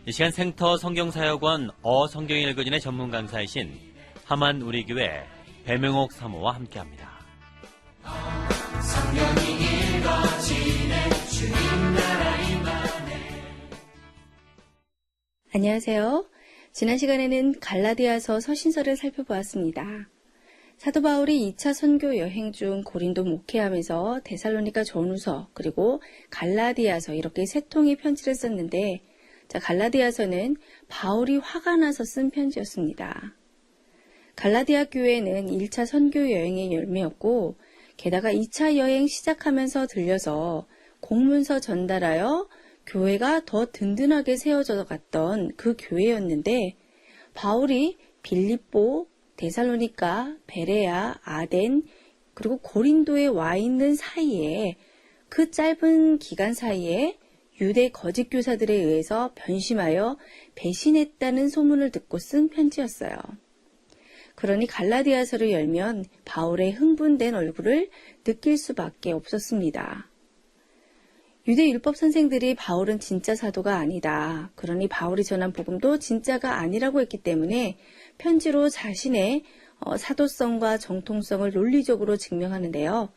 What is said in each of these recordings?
이 시간 생터 성경사역원 성경 읽어진의 전문 강사이신 하만 우리교회 배명옥 사모와 함께합니다. 성경이 읽어지네 주님 나라 임하네. 안녕하세요. 지난 시간에는 갈라디아서 서신서를 살펴보았습니다. 사도 바울이 2차 선교 여행 중 고린도 목회하면서 데살로니가 전후서 그리고 갈라디아서 이렇게 세 통의 편지를 썼는데 갈라디아서는 바울이 화가 나서 쓴 편지였습니다. 갈라디아 교회는 1차 선교 여행의 열매였고 게다가 2차 여행 시작하면서 들려서 공문서 전달하여 교회가 더 든든하게 세워져 갔던 그 교회였는데 바울이 빌립보, 데살로니가, 베레아, 아덴, 그리고 고린도에 와 있는 사이에 그 짧은 기간 사이에 유대 거짓 교사들에 의해서 변심하여 배신했다는 소문을 듣고 쓴 편지였어요. 그러니 갈라디아서를 열면 바울의 흥분된 얼굴을 느낄 수밖에 없었습니다. 유대 율법 선생들이 바울은 진짜 사도가 아니다. 그러니 바울이 전한 복음도 진짜가 아니라고 했기 때문에 편지로 자신의 사도성과 정통성을 논리적으로 증명하는데요.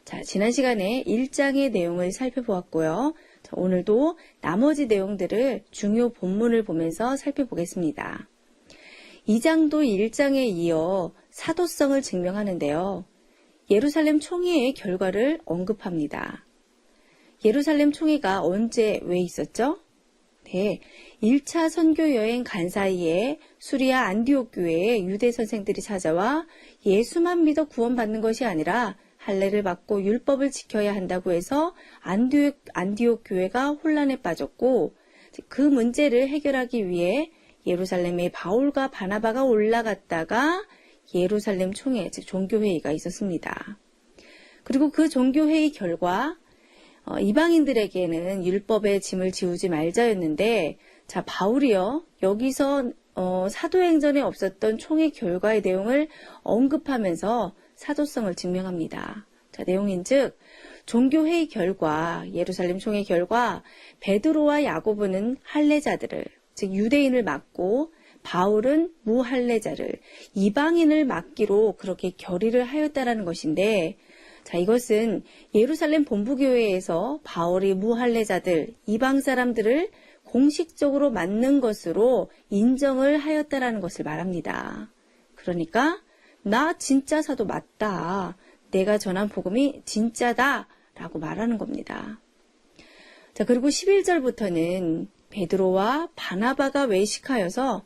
자, 지난 시간에 1장의 내용을 살펴보았고요. 자, 오늘도 나머지 내용들을 중요 본문을 보면서 살펴보겠습니다. 2장도 1장에 이어 사도성을 증명하는데요. 예루살렘 총회의 결과를 언급합니다. 예루살렘 총회가 언제 왜 있었죠? 네, 1차 선교 여행 간 사이에 수리아 안디옥 교회에 유대 선생들이 찾아와 예수만 믿어 구원받는 것이 아니라 할례를 받고 율법을 지켜야 한다고 해서 안디옥 교회가 혼란에 빠졌고 그 문제를 해결하기 위해 예루살렘에 바울과 바나바가 올라갔다가 예루살렘 총회, 즉 종교회의가 있었습니다. 그리고 그 종교회의 결과 이방인들에게는 율법의 짐을 지우지 말자였는데 자 바울이요 여기서 사도행전에 없었던 총회 결과의 내용을 언급하면서 사도성을 증명합니다. 자 내용인즉 종교회의 결과 예루살렘 총회 결과 베드로와 야고보는 할례자들을 즉 유대인을 맡고 바울은 무할례자를 이방인을 맡기로 그렇게 결의를 하였다라는 것인데 자, 이것은 예루살렘 본부교회에서 바울이 무할례자들, 이방 사람들을 공식적으로 맡는 것으로 인정을 하였다라는 것을 말합니다. 그러니까 나 진짜 사도 맞다. 내가 전한 복음이 진짜다. 라고 말하는 겁니다. 자, 그리고 11절부터는 베드로와 바나바가 외식하여서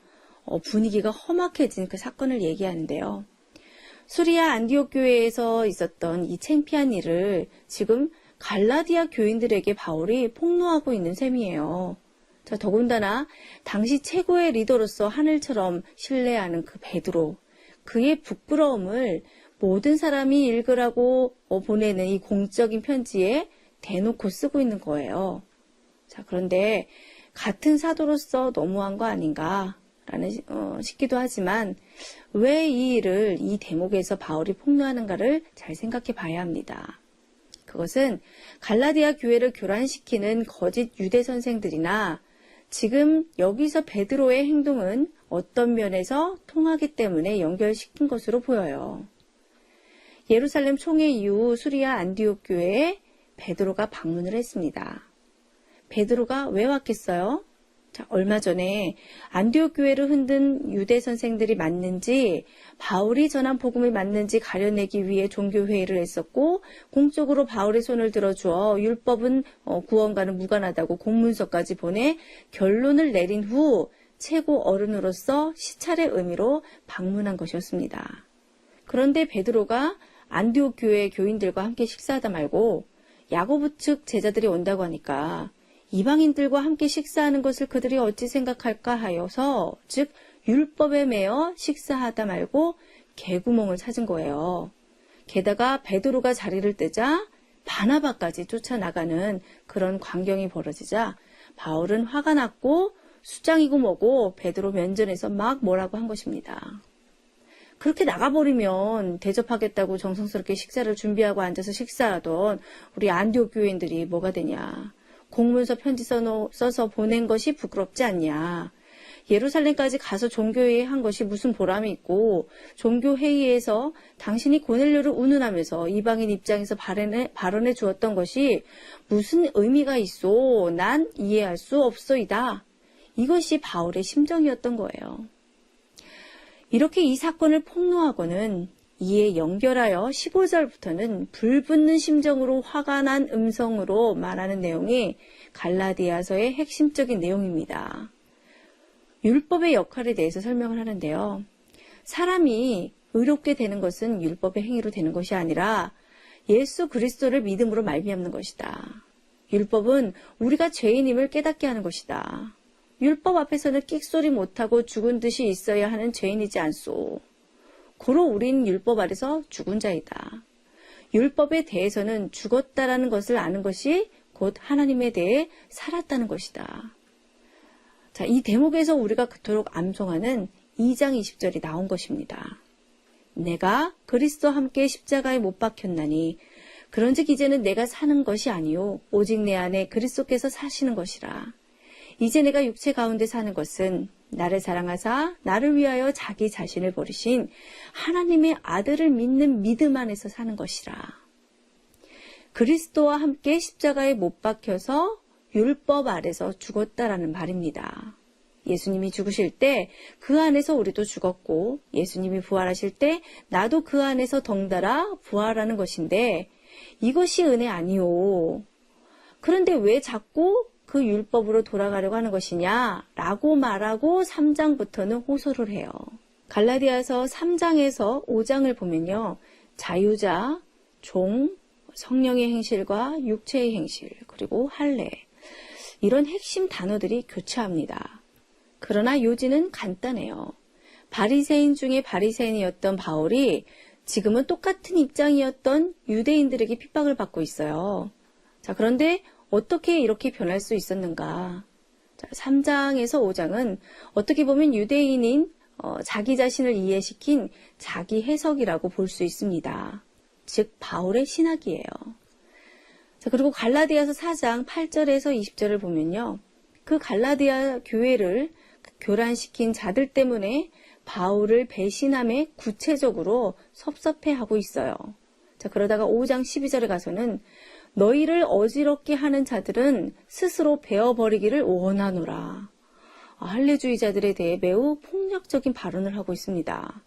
분위기가 험악해진 그 사건을 얘기하는데요. 수리아 안디옥 교회에서 있었던 이 창피한 일을 지금 갈라디아 교인들에게 바울이 폭로하고 있는 셈이에요. 자, 더군다나 당시 최고의 리더로서 하늘처럼 신뢰하는 그 베드로, 그의 부끄러움을 모든 사람이 읽으라고 보내는 이 공적인 편지에 대놓고 쓰고 있는 거예요. 자, 그런데 같은 사도로서 너무한 거 아닌가? 라는 싶기도 하지만 왜 이 일을 이 대목에서 바울이 폭로하는가를 잘 생각해 봐야 합니다. 그것은 갈라디아 교회를 교란시키는 거짓 유대 선생들이나 지금 여기서 베드로의 행동은 어떤 면에서 통하기 때문에 연결시킨 것으로 보여요. 예루살렘 총회 이후 수리아 안디옥 교회에 베드로가 방문을 했습니다. 베드로가 왜 왔겠어요? 자, 얼마 전에 안디옥 교회를 흔든 유대 선생들이 맞는지 바울이 전한 복음이 맞는지 가려내기 위해 종교회의를 했었고 공적으로 바울의 손을 들어주어 율법은 구원과는 무관하다고 공문서까지 보내 결론을 내린 후 최고 어른으로서 시찰의 의미로 방문한 것이었습니다. 그런데 베드로가 안디옥 교회 교인들과 함께 식사하다 말고 야고보 측 제자들이 온다고 하니까 이방인들과 함께 식사하는 것을 그들이 어찌 생각할까 하여서 즉 율법에 매여 식사하다 말고 개구멍을 찾은 거예요. 게다가 베드로가 자리를 뜨자 바나바까지 쫓아나가는 그런 광경이 벌어지자 바울은 화가 났고 수장이고 뭐고 베드로 면전에서 막 뭐라고 한 것입니다. 그렇게 나가버리면 대접하겠다고 정성스럽게 식사를 준비하고 앉아서 식사하던 우리 안디옥 교인들이 뭐가 되냐. 공문서 편지 써서 보낸 것이 부끄럽지 않냐. 예루살렘까지 가서 종교회의 한 것이 무슨 보람이 있고 종교회의에서 당신이 고넬료를 운운하면서 이방인 입장에서 발언해 주었던 것이 무슨 의미가 있소. 난 이해할 수 없소이다. 이것이 바울의 심정이었던 거예요. 이렇게 이 사건을 폭로하고는 이에 연결하여 15절부터는 불붙는 심정으로 화가 난 음성으로 말하는 내용이 갈라디아서의 핵심적인 내용입니다. 율법의 역할에 대해서 설명을 하는데요. 사람이 의롭게 되는 것은 율법의 행위로 되는 것이 아니라 예수 그리스도를 믿음으로 말미암는 것이다. 율법은 우리가 죄인임을 깨닫게 하는 것이다. 율법 앞에서는 끽소리 못하고 죽은 듯이 있어야 하는 죄인이지 않소. 고로 우린 율법 아래서 죽은 자이다. 율법에 대해서는 죽었다라는 것을 아는 것이 곧 하나님에 대해 살았다는 것이다. 자, 이 대목에서 우리가 그토록 암송하는 2장 20절이 나온 것입니다. 내가 그리스도와 함께 십자가에 못 박혔나니 그런즉 이제는 내가 사는 것이 아니요 오직 내 안에 그리스도께서 사시는 것이라. 이제 내가 육체 가운데 사는 것은 나를 사랑하사 나를 위하여 자기 자신을 버리신 하나님의 아들을 믿는 믿음 안에서 사는 것이라. 그리스도와 함께 십자가에 못 박혀서 율법 아래서 죽었다라는 말입니다. 예수님이 죽으실 때 그 안에서 우리도 죽었고 예수님이 부활하실 때 나도 그 안에서 덩달아 부활하는 것인데 이것이 은혜 아니오. 그런데 왜 자꾸 그 율법으로 돌아가려고 하는 것이냐 라고 말하고 3장부터는 호소를 해요. 갈라디아서 3장에서 5장을 보면요. 자유자, 종, 성령의 행실과 육체의 행실, 그리고 할례 이런 핵심 단어들이 교차합니다. 그러나 요지는 간단해요. 바리새인 중에 바리새인이었던 바울이 지금은 똑같은 입장이었던 유대인들에게 핍박을 받고 있어요. 자, 그런데 어떻게 이렇게 변할 수 있었는가? 자, 3장에서 5장은 어떻게 보면 유대인인 자기 자신을 이해시킨 자기 해석이라고 볼 수 있습니다. 즉 바울의 신학이에요. 자, 그리고 갈라디아서 4장 8절에서 20절을 보면요. 그 갈라디아 교회를 교란시킨 자들 때문에 바울을 배신함에 구체적으로 섭섭해하고 있어요. 자, 그러다가 5장 12절에 가서는 너희를 어지럽게 하는 자들은 스스로 베어버리기를 원하노라. 할례주의자들에 대해 매우 폭력적인 발언을 하고 있습니다.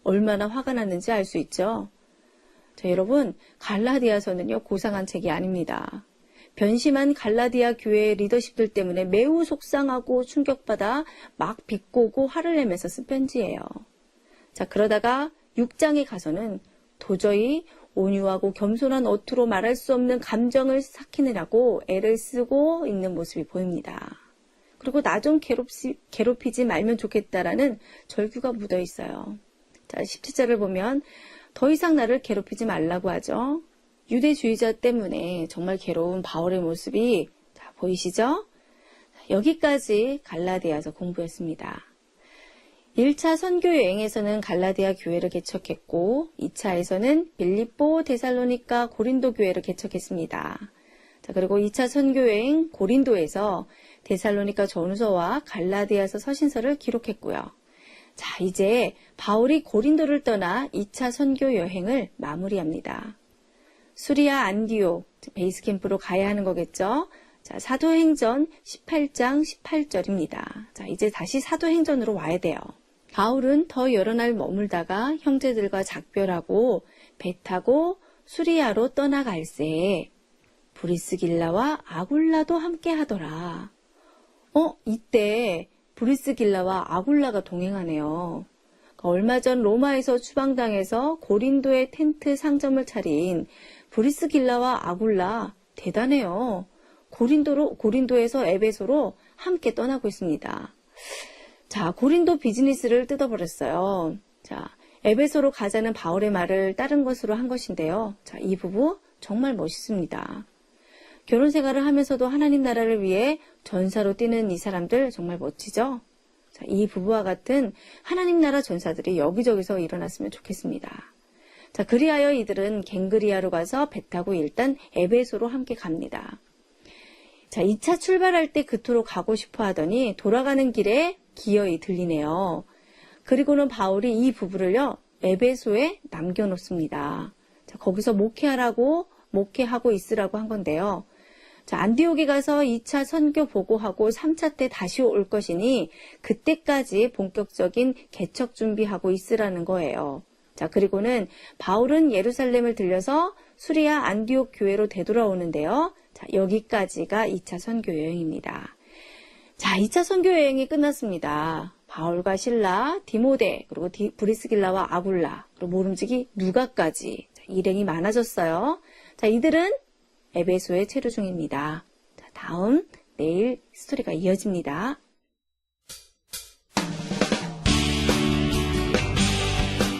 얼마나 화가 났는지 알 수 있죠? 자, 여러분, 갈라디아서는요, 고상한 책이 아닙니다. 변심한 갈라디아 교회의 리더십들 때문에 매우 속상하고 충격받아 막 비꼬고 화를 내면서 쓴 편지예요. 자, 그러다가 6장에 가서는 도저히 온유하고 겸손한 어투로 말할 수 없는 감정을 삭히느라고 애를 쓰고 있는 모습이 보입니다. 그리고 나 좀 괴롭히지 말면 좋겠다라는 절규가 묻어 있어요. 자, 17절을 보면 더 이상 나를 괴롭히지 말라고 하죠. 유대주의자 때문에 정말 괴로운 바울의 모습이 자, 보이시죠? 여기까지 갈라디아서 공부였습니다. 1차 선교 여행에서는 갈라디아 교회를 개척했고 2차에서는 빌립보, 데살로니가, 고린도 교회를 개척했습니다. 자, 그리고 2차 선교 여행 고린도에서 데살로니가 전후서와 갈라디아서 서신서를 기록했고요. 자, 이제 바울이 고린도를 떠나 2차 선교 여행을 마무리합니다. 수리아 안디옥, 베이스 캠프로 가야 하는 거겠죠? 자, 사도행전 18장 18절입니다. 자, 이제 다시 사도행전으로 와야 돼요. 바울은 더 여러 날 머물다가 형제들과 작별하고 배 타고 수리아로 떠나갈새 브리스길라와 아굴라도 함께 하더라. 이때 브리스길라와 아굴라가 동행하네요. 얼마 전 로마에서 추방당해서 고린도에 텐트 상점을 차린 브리스길라와 아굴라 대단해요. 고린도에서 에베소로 함께 떠나고 있습니다. 자, 고린도 비즈니스를 뜯어버렸어요. 자, 에베소로 가자는 바울의 말을 따른 것으로 한 것인데요. 자, 이 부부 정말 멋있습니다. 결혼 생활을 하면서도 하나님 나라를 위해 전사로 뛰는 이 사람들 정말 멋지죠? 자, 이 부부와 같은 하나님 나라 전사들이 여기저기서 일어났으면 좋겠습니다. 자, 그리하여 이들은 갱그리아로 가서 배 타고 일단 에베소로 함께 갑니다. 자, 2차 출발할 때 그토록 가고 싶어 하더니 돌아가는 길에 기어이 들리네요. 그리고는 바울이 이 부부를요, 에베소에 남겨놓습니다. 자, 거기서 목회하고 있으라고 한 건데요. 자, 안디옥에 가서 2차 선교 보고하고 3차 때 다시 올 것이니 그때까지 본격적인 개척 준비하고 있으라는 거예요. 자, 그리고는 바울은 예루살렘을 들려서 수리아 안디옥 교회로 되돌아오는데요. 자, 여기까지가 2차 선교 여행입니다. 자, 2차 선교 여행이 끝났습니다. 바울과 실라, 디모데, 그리고 브리스길라와 아굴라, 그리고 모름지기 누가까지 일행이 많아졌어요. 자, 이들은 에베소에 체류 중입니다. 자, 다음 내일 스토리가 이어집니다.